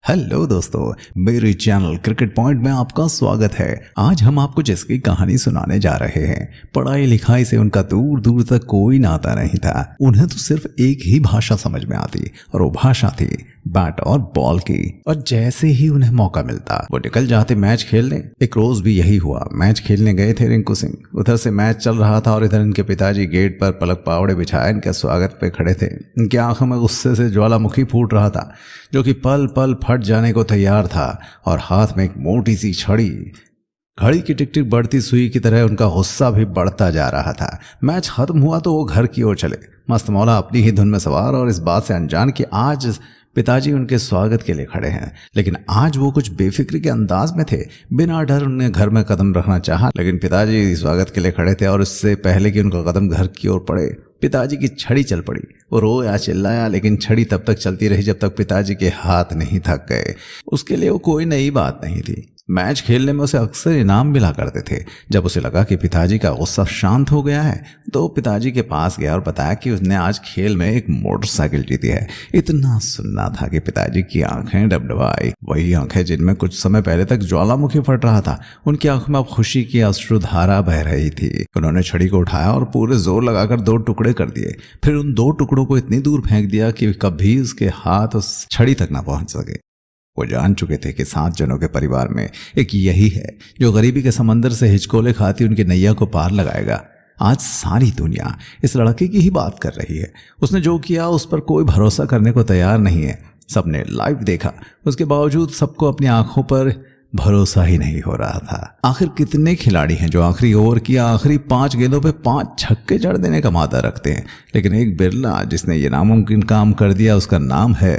Hello दोस्तों, मेरे channel cricket point में आपका स्वागत है। आज हम आपको जिसकी कहानी सुनाने जा रहे हैं, पढ़ाई लिखाई से उनका दूर दूर तक कोई नाता नहीं था। उन्हें तो सिर्फ एक ही भाषा समझ में आती और वो भाषा थी बैट और बॉल की। और जैसे ही उन्हें मौका मिलता वो निकल जाते मैच खेलने। एक रोज भी यही हुआ। मैच खेलने गए थे रिंकू सिंह। उधर से मैच चल रहा था और इधर इनके पिताजी गेट पर पलक पावड़े बिछाए इनके स्वागत पे खड़े थे। इनकी आंखों में गुस्से से ज्वालामुखी फूट रहा था जो कि पल पल फट जाने को तैयार था। और हाथ में एक मोटी सी छड़ी, घड़ी की टिक टिक बढ़ती सुई की तरह उनका गुस्सा भी बढ़ता जा रहा था। मैच खत्म हुआ तो वो घर की ओर चले, मस्त मौला अपनी ही धुन में सवार और इस बात से अनजान कि आज पिताजी उनके स्वागत के लिए खड़े हैं। लेकिन आज वो कुछ बेफिक्री के अंदाज में थे। बिना डर उन्हें घर में कदम रखना चाहा, लेकिन पिताजी स्वागत के लिए खड़े थे और इससे पहले कि उनका कदम घर की ओर पड़े पिताजी की छड़ी चल पड़ी। वो रोया चिल्लाया, लेकिन छड़ी तब तक चलती रही जब तक पिताजी के हाथ नहीं थक गए। उसके लिए वो कोई नई बात नहीं थी। मैच खेलने में उसे अक्सर इनाम मिला करते थे। जब उसे लगा कि पिताजी का गुस्सा शांत हो गया है तो पिताजी के पास गया और बताया कि उसने आज खेल में एक मोटरसाइकिल जीती है। इतना सुनना था कि पिताजी की आंखें डबडबाई, वही आंखें जिनमें कुछ समय पहले तक ज्वालामुखी फट रहा था। उनकी आंखों में अब खुशी की अश्रुधारा बह रही थी। उन्होंने छड़ी को उठाया और पूरे जोर लगाकर 2 टुकड़े कर दिए। फिर उन 2 टुकड़ों को इतनी दूर फेंक दिया कि कभी उसके हाथ उस छड़ी तक ना पहुंच सके। वो जान चुके थे कि 7 जनों के परिवार में एक यही है जो गरीबी के समंदर से हिचकोले खाती उनकी नैया को पार लगाएगा। आज सारी दुनिया इस लड़के की ही बात कर रही है। उसने जो किया उस पर कोई भरोसा करने को तैयार नहीं है। सबने लाइव देखा, उसके बावजूद सबको अपनी आंखों पर भरोसा ही नहीं हो रहा था। आखिर कितने खिलाड़ी हैं जो आखिरी ओवर की आखिरी 5 गेंदों पे 5 छक्के जड़ देने का मादा रखते हैं, लेकिन एक बिरला जिसने ये नामुमकिन काम कर दिया, उसका नाम है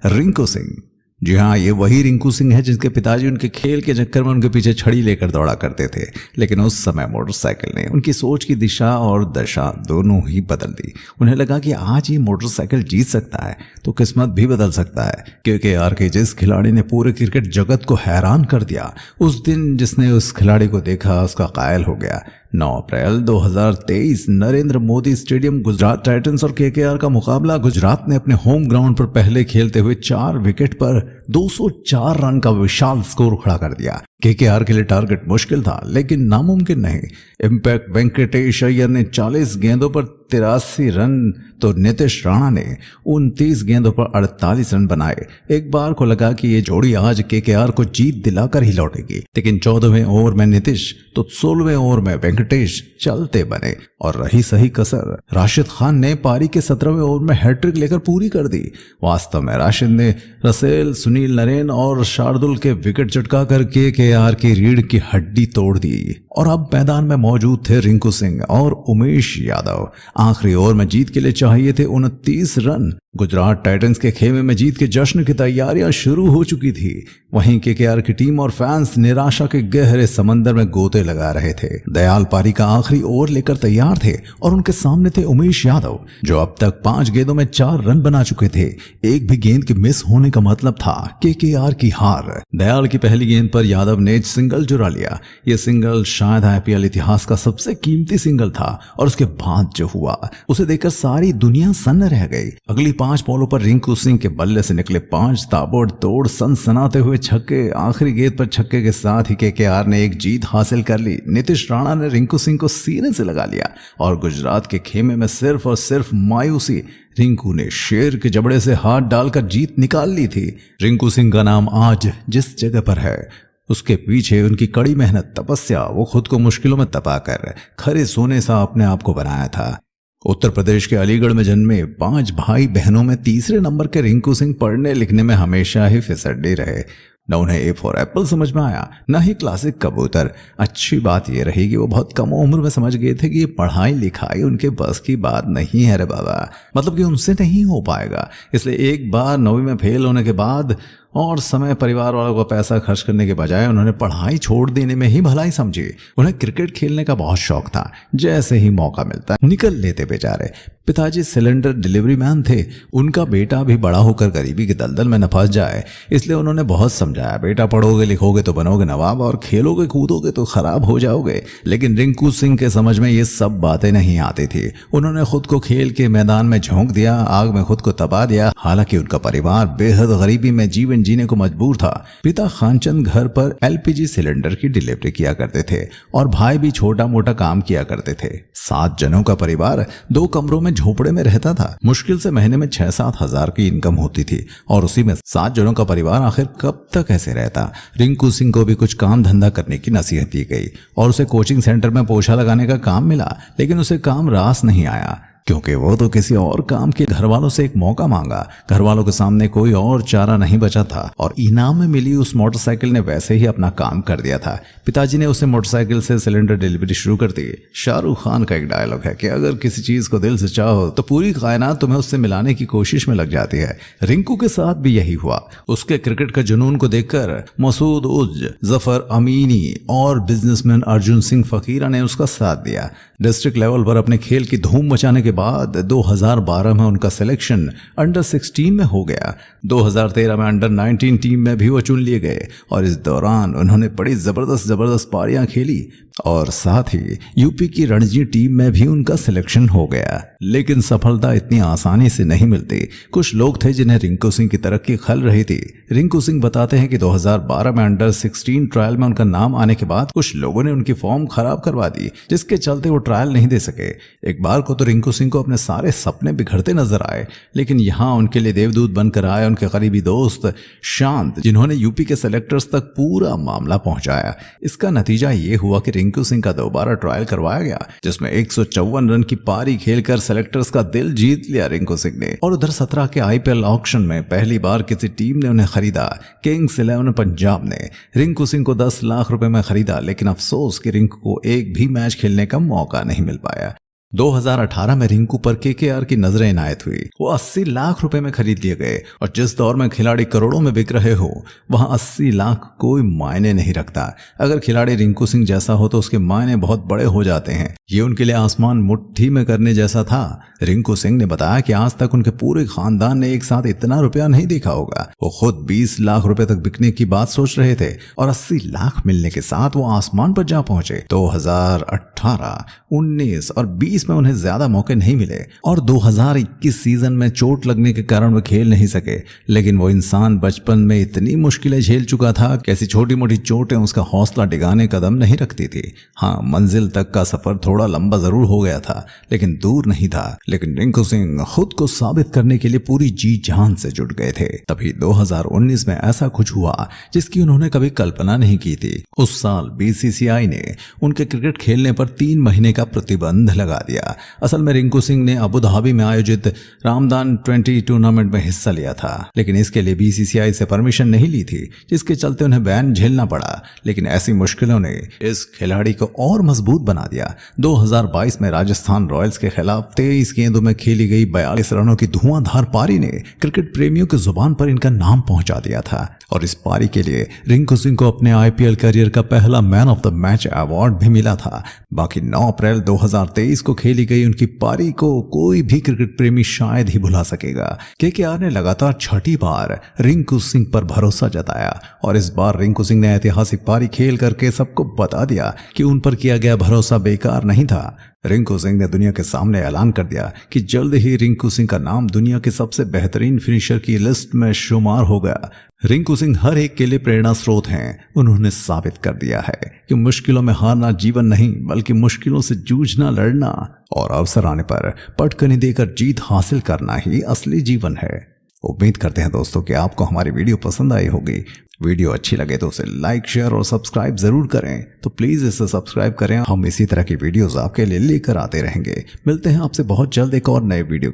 रिंकू सिंह। जी हाँ, ये वही रिंकू सिंह है जिसके पिताजी उनके खेल के चक्कर में उनके पीछे छड़ी लेकर दौड़ा करते थे। लेकिन उस समय मोटरसाइकिल ने उनकी सोच की दिशा और दशा दोनों ही बदल दी। उन्हें लगा कि आज ये मोटरसाइकिल जीत सकता है तो किस्मत भी बदल सकता है। KKR के जिस खिलाड़ी ने पूरे क्रिकेट जगत को हैरान कर दिया, उस दिन जिसने उस खिलाड़ी को देखा उसका कायल हो गया। 9 अप्रैल 2023 नरेंद्र मोदी स्टेडियम, गुजरात टाइटंस और KKR का मुकाबला। गुजरात ने अपने होम ग्राउंड पर पहले खेलते हुए 4 विकेट पर 204 रन का विशाल स्कोर खड़ा कर दिया। KKR के लिए टारगेट मुश्किल था लेकिन नामुमकिन नहीं। इंपैक्ट वेंकटेश अय्यर ने 40 गेंदों पर 83 रन तो नीतीश राणा ने 29 गेंदों पर 48 रन बनाए। एक बार को लगा कि ये जोड़ी आज KKR को जीत दिलाकर ही लौटेगी, लेकिन 14वें ओवर में नीतीश तो 16वें ओवर में वेंकटेश चलते बने। और रही सही कसर, राशिद खान ने पारी के 17वें ओवर में हैट्रिक लेकर पूरी कर दी। वास्तव में राशिद ने रसेल, सुनील नरेन और शार्दुल के विकेट चटका कर KKR की रीढ़ की हड्डी तोड़ दी। और अब मैदान में मौजूद थे रिंकू सिंह और उमेश यादव। आखिरी ओवर में जीत के लिए चाहिए थे 29 रन। गुजरात टाइटंस के खेमे में जीत के जश्न की तैयारियां शुरू हो चुकी थी। वहीं KKR की टीम और फैंस निराशा के गहरे समंदर में गोते लगा रहे थे। दयाल पारी का आखिरी ओवर लेकर तैयार थे और उनके सामने थे उमेश यादव जो अब तक 5 गेंदों में 4 रन बना चुके थे। एक भी गेंद के मिस होने का मतलब था KKR की हार। दयाल की पहली गेंद पर यादव ने सिंगल चुरा लिया। यह सिंगल शायद IPL इतिहास का सबसे कीमती सिंगल था और उसके बाद जो हुआ उसे देखकर सारी दुनिया सन्न रह गई। अगली 5 बॉलों पर रिंकू सिंह के बल्ले से निकले 5 ताबड़तोड़ सनसनाते हुए छक्के। आखिरी गेंद पर छक्के के साथ ही KKR ने एक जीत हासिल कर ली। नीतीश राणा ने रिंकू सिंह को सीने से लगा लिया और गुजरात के खेमे में सिर्फ और सिर्फ मायूसी। रिंकू ने शेर के जबड़े से हाथ डालकर जीत निकाल ली थी। रिंकू सिंह का नाम आज जिस जगह पर है उसके पीछे उनकी कड़ी मेहनत, तपस्या, वो खुद को मुश्किलों में तपाकर खरे सोने सा अपने आप को बनाया था। उत्तर प्रदेश के अलीगढ़ में जन्मे 5 भाई बहनों में तीसरे नंबर के रिंकू सिंह पढ़ने लिखने में हमेशा ही फिसड्डे रहे। न उन्हें A फॉर एप्पल समझ में आया, न ही क्लासिक कबूतर। अच्छी बात यह रही कि वो बहुत कम उम्र में समझ गए थे कि ये पढ़ाई लिखाई उनके बस की बात नहीं है रे बाबा, मतलब कि उनसे नहीं हो पाएगा। इसलिए एक बार 9वीं में फेल होने के बाद और समय परिवार वालों को पैसा खर्च करने के बजाय उन्होंने पढ़ाई छोड़ देने में ही भलाई समझी। उन्हें क्रिकेट खेलने का बहुत शौक था। जैसे ही मौका मिलता निकल लेते बेचारे। पिताजी सिलेंडर डिलीवरी मैन थे। उनका बेटा भी बड़ा होकर गरीबी के दलदल में न फंस जाए, इसलिए उन्होंने बहुत समझाया, बेटा पढ़ोगे लिखोगे तो बनोगे नवाब और खेलोगे कूदोगे तो खराब हो जाओगे। लेकिन रिंकू सिंह के समझ में ये सब बातें नहीं आती थी। उन्होंने खुद को खेल के मैदान में झोंक दिया, आग में खुद को तपा दिया। हालांकि उनका परिवार बेहद गरीबी में जीवन लेकिन जीने को मजबूर था। पिता खानचंद घर पर एलपीजी सिलेंडर की डिलीवरी किया करते थे और भाई भी छोटा मोटा काम किया करते थे। 7 जनों का परिवार 2 कमरों में झोपड़े में रहता था। मुश्किल से महीने में 6-7 हजार की इनकम होती थी और उसी में 7 जनों का परिवार आखिर कब तक ऐसे रहता। रिंकू सिंह को भी कुछ काम धंधा करने की नसीहत दी गई और उसे कोचिंग सेंटर में पोछा लगाने का काम मिला, लेकिन उसे काम रास नहीं आया क्योंकि वो तो किसी और काम के घर वालों से एक मौका मांगा। घर वालों के सामने कोई और चारा नहीं बचा था और इनाम में मिली उस मोटरसाइकिल ने वैसे ही अपना काम कर दिया था। पिताजी ने उसे मोटरसाइकिल से सिलेंडर डिलीवरी शुरू कर दी। शाहरुख खान का एक डायलॉग है कि अगर किसी चीज को दिल से चाहो तो पूरी कायनात तुम्हें उससे मिलाने की कोशिश में लग जाती है। रिंकू के साथ भी यही हुआ। उसके क्रिकेट के जुनून को देखकर मसूद उज, जफर अमीनी और बिजनेसमैन अर्जुन सिंह फकीरा ने उसका साथ दिया। डिस्ट्रिक्ट लेवल पर अपने खेल की धूम मचाने के बाद 2012 में उनका सिलेक्शन अंडर 16 में हो गया। 2013 में अंडर 19 टीम में भी वो चुन लिए गए और इस दौरान उन्होंने बड़ी जबरदस्त पारियां खेली और साथ ही यूपी की रणजी टीम में भी उनका सिलेक्शन हो गया। लेकिन सफलता इतनी आसानी से नहीं मिलती। कुछ लोग थे जिन्हें रिंकू सिंह की तरक्की खल रही थी। रिंकू सिंह बताते हैं कि 2012 में अंडर 16 ट्रायल में उनका नाम आने के बाद कुछ लोगों ने उनकी फॉर्म खराब करवा दी, जिसके चलते वो ट्रायल नहीं दे सके। एक बार को तो रिंकू सिंह को अपने सारे सपने बिखरते नजर आए, लेकिन यहाँ उनके लिए देवदूत बनकर आए उनके करीबी दोस्त शांत, जिन्होंने यूपी के सेलेक्टर्स तक पूरा मामला पहुंचाया। इसका नतीजा ये हुआ कि रिंकू सिंह का दोबारा ट्रायल करवाया गया, जिसमें 154 रन की पारी खेलकर सेलेक्टर्स का दिल जीत लिया रिंकू सिंह ने। और उधर 17 के आईपीएल ऑक्शन में पहली बार किसी टीम ने उन्हें खरीदा। किंग्स 11 पंजाब ने रिंकू सिंह को 10 लाख रुपए में खरीदा, लेकिन अफसोस कि रिंकू को एक भी मैच खेलने का मौका नहीं मिल पाया। 2018 में रिंकू पर केकेआर की नजरें इनायत हुई। वो 80 लाख रुपए में खरीद लिए गए और जिस दौर में खिलाड़ी करोड़ों में बिक रहे हो, वहां 80 लाख कोई मायने नहीं रखता। अगर खिलाड़ी रिंकू सिंह जैसा हो तो उसके मायने बहुत बड़े हो जाते हैं। ये उनके लिए आसमान मुट्ठी में करने जैसा था। रिंकू सिंह ने बताया कि आज तक उनके पूरे खानदान ने एक साथ इतना रुपया नहीं देखा होगा। वो खुद 20 लाख रुपए तक बिकने की बात सोच रहे थे और 80 लाख मिलने के साथ वो आसमान पर जा पहुंचे। 2018, 19 और 20 में उन्हें ज्यादा मौके नहीं मिले और 2021 सीजन में चोट लगने के कारण वो खेल नहीं सके। लेकिन वो इंसान बचपन में इतनी मुश्किलें झेल चुका था कि ऐसी छोटी मोटी चोटें उसका हौसला डिगाने कदम नहीं रखती थी। हाँ, मंजिल तक का सफर थोड़ा लंबा जरूर हो गया था, लेकिन दूर नहीं था। लेकिन रिंकू सिंह खुद को साबित करने के लिए पूरी जी जान से जुट गए थे। तभी 2019 में ऐसा कुछ हुआ जिसकी उन्होंने कभी कल्पना नहीं की थी। उस साल बीसीसीआई ने उनके क्रिकेट खेलने पर 3 महीने का प्रतिबंध लगा दिया। असल में रिंकू सिंह ने अबू धाबी में आयोजित रामदान 20 टूर्नामेंट में हिस्सा लिया था, लेकिन इसके लिए बीसीसीआई से परमिशन नहीं ली थी, जिसके चलते उन्हें बैन झेलना पड़ा। लेकिन ऐसी मुश्किलों ने इस खिलाड़ी को और मजबूत बना दिया। 2022 में राजस्थान रॉयल्स के खिलाफ 23 गेंदों में खेली गई 42 रनों की धुआंधार पारी ने क्रिकेट प्रेमियों की जुबान पर इनका नाम पहुंचा दिया था और इस पारी के लिए रिंकू सिंह को अपने आईपीएल करियर का पहला man of the match award भी मिला था। बाकी 9 अप्रैल 2023 को खेली गई उनकी पारी को कोई भी क्रिकेट प्रेमी शायद ही भुला सकेगा। केकेआर ने लगातार 6ठी बार रिंकू सिंह पर भरोसा जताया और इस बार रिंकू सिंह ने ऐतिहासिक पारी खेल करके सबको बता दिया कि उन पर किया गया भरोसा बेकार नहीं था। रिंकू सिंह ने दुनिया के सामने ऐलान कर दिया कि जल्द ही रिंकू सिंह का नाम दुनिया के सबसे बेहतरीन फिनिशर की लिस्ट में शुमार हो गया। रिंकू सिंह हर एक के लिए प्रेरणा स्रोत हैं। उन्होंने साबित कर दिया है कि मुश्किलों में हारना जीवन नहीं, बल्कि मुश्किलों से जूझना, लड़ना और अवसर आने पर पटकनी देकर जीत हासिल करना ही असली जीवन है। उम्मीद करते हैं दोस्तों कि आपको हमारी वीडियो पसंद आई होगी। वीडियो अच्छी लगे तो उसे लाइक, शेयर और सब्सक्राइब जरूर करें। तो प्लीज इसे सब्सक्राइब करें। हम इसी तरह की वीडियोस आपके लिए लेकर आते रहेंगे। मिलते हैं आपसे बहुत जल्द एक और नए वीडियो